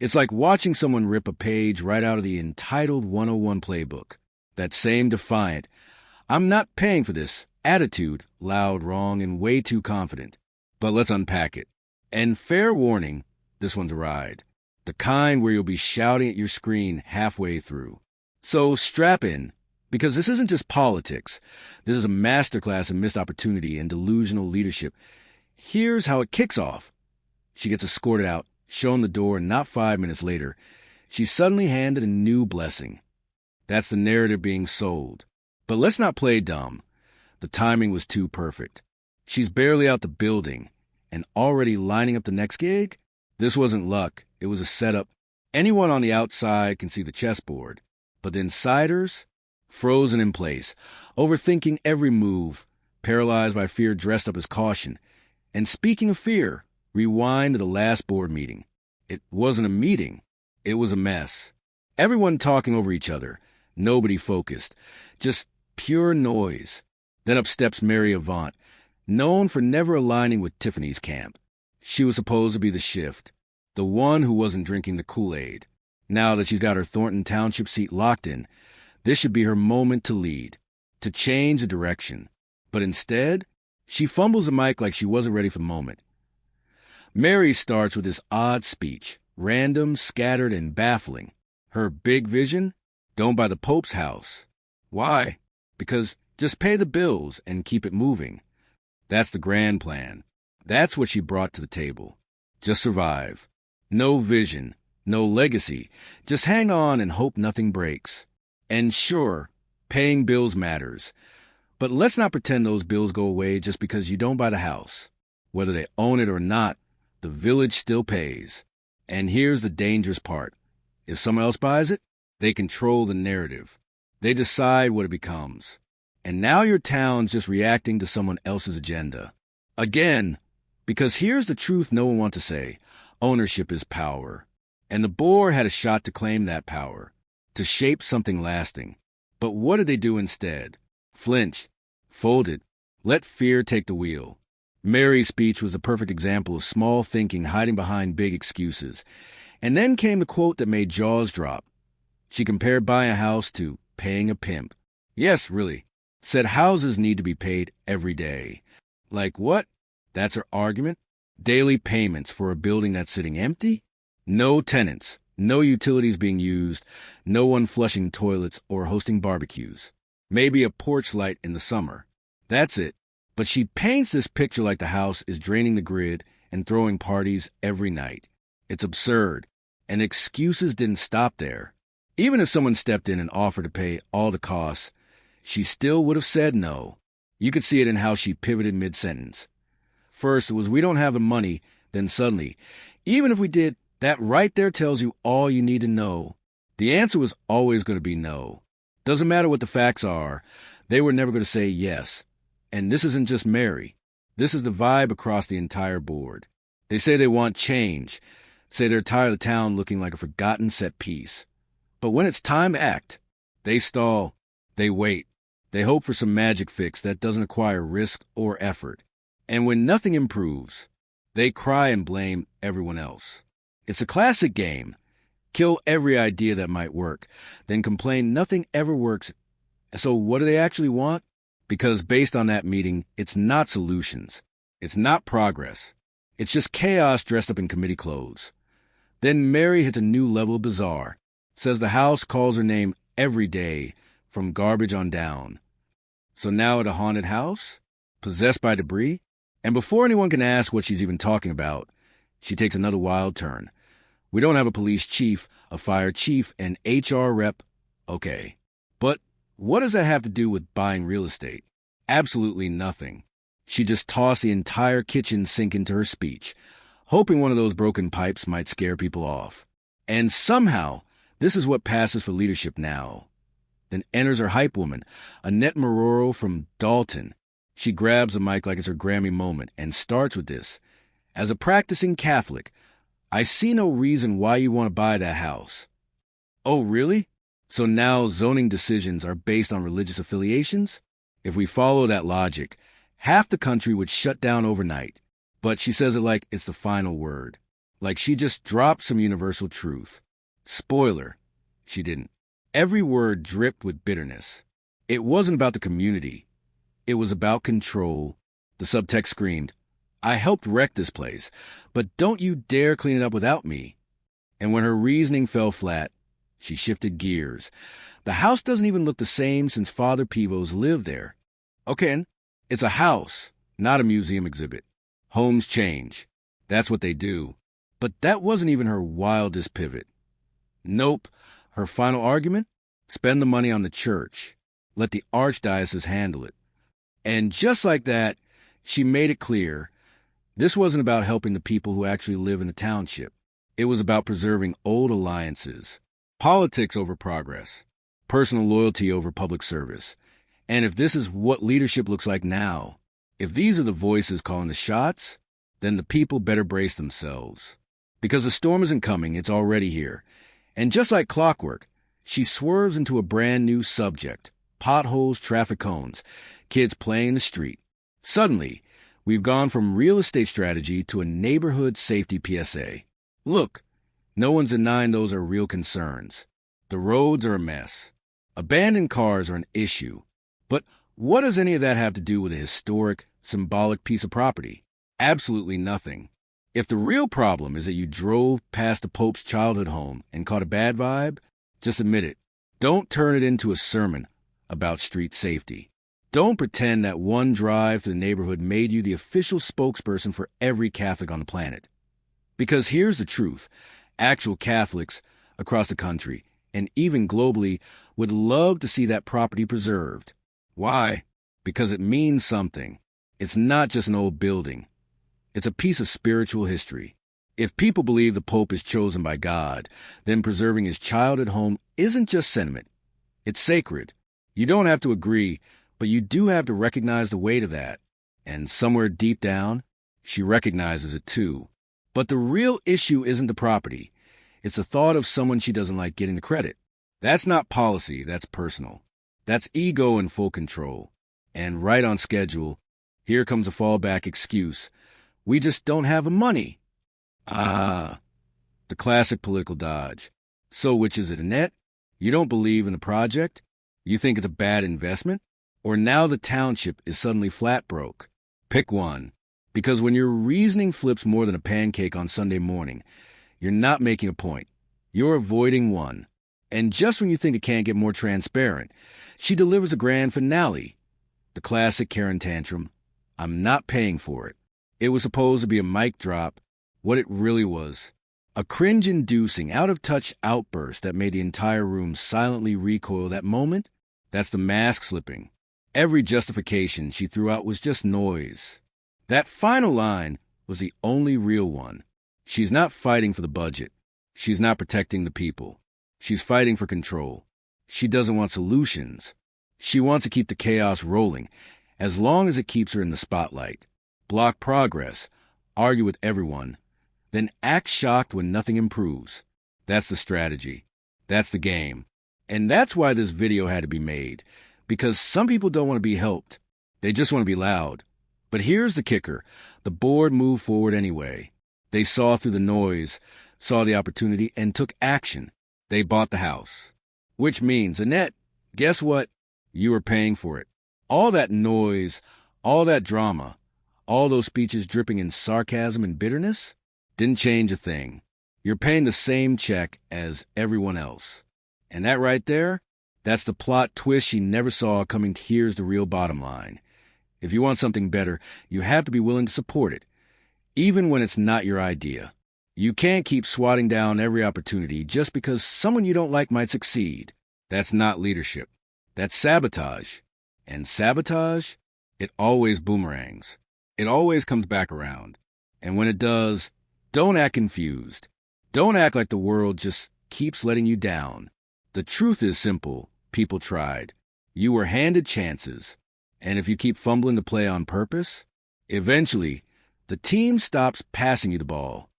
It's like watching someone rip a page right out of the entitled 101 playbook. That same defiant, "I'm not paying for this" attitude, loud, wrong, and way too confident. But let's unpack it. And fair warning, this one's a ride. The kind where you'll be shouting at your screen halfway through. So strap in, because this isn't just politics. This is a masterclass in missed opportunity and delusional leadership. Here's how it kicks off. She gets escorted out, shown the door, and not 5 minutes later, she's suddenly handed a new blessing. That's the narrative being sold. But let's not play dumb. The timing was too perfect. She's barely out the building, and already lining up the next gig? This wasn't luck. It was a setup. Anyone on the outside can see the chessboard. But the insiders? Frozen in place, overthinking every move, paralyzed by fear dressed up as caution. And speaking of fear, rewind to the last board meeting. It wasn't a meeting. It was a mess. Everyone talking over each other. Nobody focused. Just pure noise. Then up steps Mary Avant, known for never aligning with Tiffany's camp. She was supposed to be the shift, the one who wasn't drinking the Kool-Aid. Now that she's got her Thornton Township seat locked in, this should be her moment to lead, to change the direction. But instead, she fumbles the mic like she wasn't ready for the moment. Mary starts with this odd speech, random, scattered, and baffling. Her big vision? Don't buy the Pope's house. Why? Because just pay the bills and keep it moving. That's the grand plan. That's what she brought to the table. Just survive. No vision, no legacy. Just hang on and hope nothing breaks. And sure, paying bills matters. But let's not pretend those bills go away just because you don't buy the house. Whether they own it or not, the village still pays. And here's the dangerous part. If someone else buys it, they control the narrative. They decide what it becomes. And now your town's just reacting to someone else's agenda. Again, because here's the truth no one wants to say. Ownership is power. And the board had a shot to claim that power, to shape something lasting. But what did they do instead? Flinched, folded, let fear take the wheel. Mary's speech was a perfect example of small thinking hiding behind big excuses. And then came the quote that made jaws drop. She compared buying a house to paying a pimp. Yes, really. Said houses need to be paid every day. Like what? That's her argument? Daily payments for a building that's sitting empty? No tenants, no utilities being used, no one flushing toilets or hosting barbecues. Maybe a porch light in the summer. That's it. But she paints this picture like the house is draining the grid and throwing parties every night. It's absurd. And excuses didn't stop there. Even if someone stepped in and offered to pay all the costs, she still would have said no. You could see it in how she pivoted mid-sentence. First, it was, "We don't have the money." Then suddenly, "Even if we did," that right there tells you all you need to know. The answer was always going to be no. Doesn't matter what the facts are, they were never going to say yes. And this isn't just Mary. This is the vibe across the entire board. They say they want change, say they're tired of the town looking like a forgotten set piece. But when it's time to act, they stall, they wait, they hope for some magic fix that doesn't require risk or effort. And when nothing improves, they cry and blame everyone else. It's a classic game. Kill every idea that might work, then complain nothing ever works. So what do they actually want? Because based on that meeting, it's not solutions. It's not progress. It's just chaos dressed up in committee clothes. Then Mary hits a new level of bizarre. Says the house calls her name every day, from garbage on down. So now at a haunted house? Possessed by debris? And before anyone can ask what she's even talking about, she takes another wild turn. We don't have a police chief, a fire chief, an HR rep. Okay. But what does that have to do with buying real estate? Absolutely nothing. She just tossed the entire kitchen sink into her speech, hoping one of those broken pipes might scare people off. And somehow, this is what passes for leadership now. Then enters her hype woman, Annette Maroro from Dolton. She grabs the mic like it's her Grammy moment and starts with this. As a practicing Catholic, I see no reason why you want to buy that house. Oh, really? So now zoning decisions are based on religious affiliations? If we follow that logic, half the country would shut down overnight. But she says it like it's the final word. like she just dropped some universal truth. Spoiler, she didn't. Every word dripped with bitterness. It wasn't about the community. It was about control. The subtext screamed, "I helped wreck this place, but don't you dare clean it up without me." And when her reasoning fell flat, she shifted gears. The house doesn't even look the same since Father Pivos lived there. Okay, it's a house, not a museum exhibit. Homes change. That's what they do. But that wasn't even her wildest pivot. Nope. Her final argument? Spend the money on the church. Let the archdiocese handle it. And just like that, she made it clear this wasn't about helping the people who actually live in the township. It was about preserving old alliances. Politics over progress. Personal loyalty over public service. And if this is what leadership looks like now, if these are the voices calling the shots, then the people better brace themselves. Because the storm isn't coming, it's already here. And just like clockwork, she swerves into a brand new subject. Potholes, traffic cones, kids playing in the street. Suddenly, we've gone from real estate strategy to a neighborhood safety PSA. Look, no one's denying those are real concerns. The roads are a mess. Abandoned cars are an issue. But what does any of that have to do with a historic, symbolic piece of property? Absolutely nothing. If the real problem is that you drove past the Pope's childhood home and caught a bad vibe, just admit it. Don't turn it into a sermon about street safety. Don't pretend that one drive to the neighborhood made you the official spokesperson for every Catholic on the planet. Because here's the truth. Actual Catholics across the country, and even globally, would love to see that property preserved. Why? Because it means something. It's not just an old building. It's a piece of spiritual history. If people believe the Pope is chosen by God, then preserving his childhood home isn't just sentiment. It's sacred. You don't have to agree, but you do have to recognize the weight of that. And somewhere deep down, she recognizes it too. But the real issue isn't the property. It's the thought of someone she doesn't like getting the credit. That's not policy, that's personal. That's ego in full control. And right on schedule, here comes a fallback excuse. We just don't have the money. The classic political dodge. So which is it, Annette? You don't believe in the project? You think it's a bad investment? Or now the township is suddenly flat broke? Pick one. Because when your reasoning flips more than a pancake on Sunday morning, you're not making a point. You're avoiding one. And just when you think it can't get more transparent, she delivers a grand finale. The classic Karen tantrum. I'm not paying for it. It was supposed to be a mic drop. What it really was. A cringe-inducing, out-of-touch outburst that made the entire room silently recoil. That moment, that's the mask slipping. Every justification she threw out was just noise. That final line was the only real one. She's not fighting for the budget. She's not protecting the people. She's fighting for control. She doesn't want solutions. She wants to keep the chaos rolling, as long as it keeps her in the spotlight. Block progress, argue with everyone, then act shocked when nothing improves. That's the strategy. That's the game. And that's why this video had to be made, because some people don't want to be helped. They just want to be loud. But here's the kicker. The board moved forward anyway. They saw through the noise, saw the opportunity, and took action. They bought the house. Which means, Annette, guess what? You were paying for it. All that noise, all that drama, all those speeches dripping in sarcasm and bitterness, didn't change a thing. You're paying the same check as everyone else. And that right there, that's the plot twist she never saw coming. Here's the real bottom line. If you want something better, you have to be willing to support it, even when it's not your idea. You can't keep swatting down every opportunity just because someone you don't like might succeed. That's not leadership. That's sabotage. And sabotage, it always boomerangs. It always comes back around. And when it does, don't act confused. Don't act like the world just keeps letting you down. The truth is simple. People tried. You were handed chances. And if you keep fumbling the play on purpose, eventually, the team stops passing you the ball.